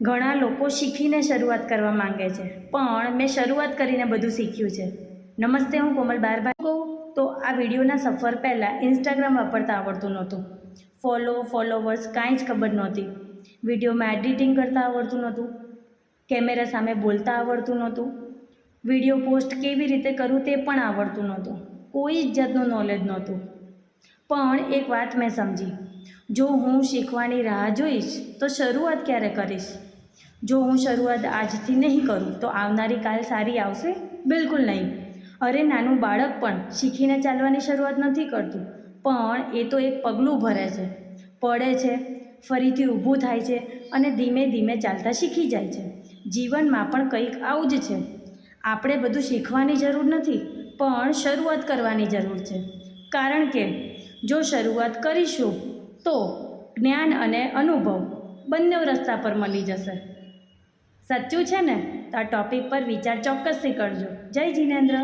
ઘણા લોકો શીખીને શરૂઆત કરવા માંગે છે, પણ મેં શરૂઆત કરીને બધું શીખ્યું છે. નમસ્તે, હું કોમલ બારભાઈ કહું તો આ વિડીયોના સફર પહેલાં ઇન્સ્ટાગ્રામ વાપરતા આવડતું નહોતું. ફોલોવર્સ કાંઈ જ ખબર નહોતી. વિડીયોમાં એડિટિંગ કરતાં આવડતું નહોતું. કેમેરા સામે બોલતા આવડતું નહોતું. વિડીયો પોસ્ટ કેવી રીતે કરું તે પણ આવડતું નહોતું. કોઈ જ જાતનું નોલેજ નહોતું. પણ એક વાત મેં સમજી, જો હું શીખવાની રાહ જોઈશ તો શરૂઆત ક્યારે કરીશ? જો હું શરૂઆત આજથી નહીં કરું તો આવનારી કાલ સારી આવશે? બિલકુલ નહીં. અરે, નાનું બાળક પણ શીખીને ચાલવાની શરૂઆત નથી કરતું, પણ એ તો એક પગલું ભરે છે, પડે છે, ફરીથી ઊભું થાય છે અને ધીમે ધીમે ચાલતા શીખી જાય છે. જીવનમાં પણ કંઈક આવું જ છે. આપણે બધું શીખવાની જરૂર નથી, પણ શરૂઆત કરવાની જરૂર છે. કારણ કે જો શરૂઆત કરીશું તો જ્ઞાન અને અનુભવ બંને રસ્તા પર મળી જશે. સાચું છે ને? તો આ ટૉપિક પર વિચાર ચોક્કસથી કરજો. જય જિનેન્દ્ર.